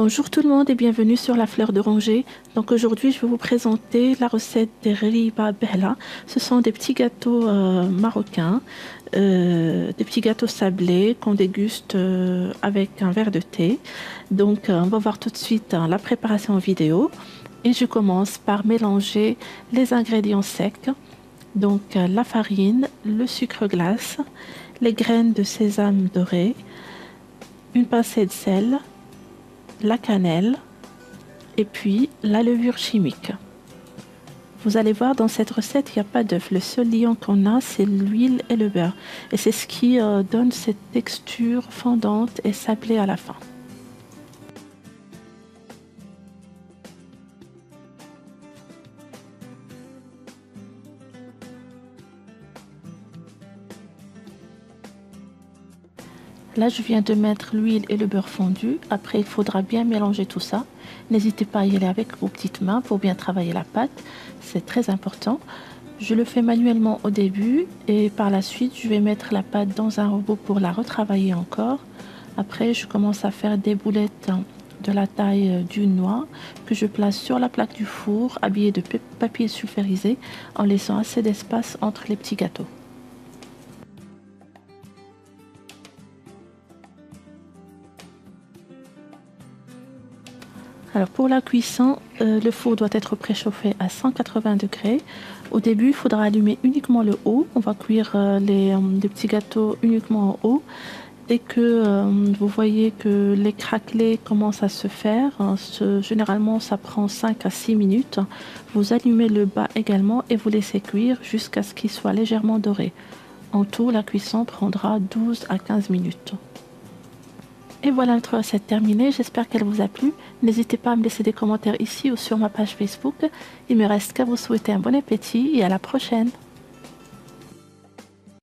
Bonjour tout le monde et bienvenue sur la fleur d'oranger. Donc aujourd'hui je vais vous présenter la recette des riba bella. Ce sont des petits gâteaux marocains, des petits gâteaux sablés qu'on déguste avec un verre de thé. Donc on va voir tout de suite la préparation vidéo et je commence par mélanger les ingrédients secs. Donc la farine, le sucre glace, les graines de sésame doré, une pincée de sel, la cannelle et puis la levure chimique. Vous allez voir, dans cette recette il n'y a pas d'œuf, le seul liant qu'on a c'est l'huile et le beurre et c'est ce qui donne cette texture fondante et sablée à la fin. Là, je viens de mettre l'huile et le beurre fondu. Après, il faudra bien mélanger tout ça. N'hésitez pas à y aller avec vos petites mains pour bien travailler la pâte. C'est très important. Je le fais manuellement au début et par la suite, je vais mettre la pâte dans un robot pour la retravailler encore. Après, je commence à faire des boulettes de la taille d'une noix que je place sur la plaque du four, habillée de papier sulfurisé en laissant assez d'espace entre les petits gâteaux. Alors pour la cuisson, le four doit être préchauffé à 180 degrés. Au début, il faudra allumer uniquement le haut. On va cuire les petits gâteaux uniquement en haut. Dès que vous voyez que les craquelés commencent à se faire, généralement ça prend 5 à 6 minutes. Vous allumez le bas également et vous laissez cuire jusqu'à ce qu'il soit légèrement doré. En tout, la cuisson prendra 12 à 15 minutes. Et voilà, notre recette terminée, j'espère qu'elle vous a plu. N'hésitez pas à me laisser des commentaires ici ou sur ma page Facebook. Il me reste qu'à vous souhaiter un bon appétit et à la prochaine.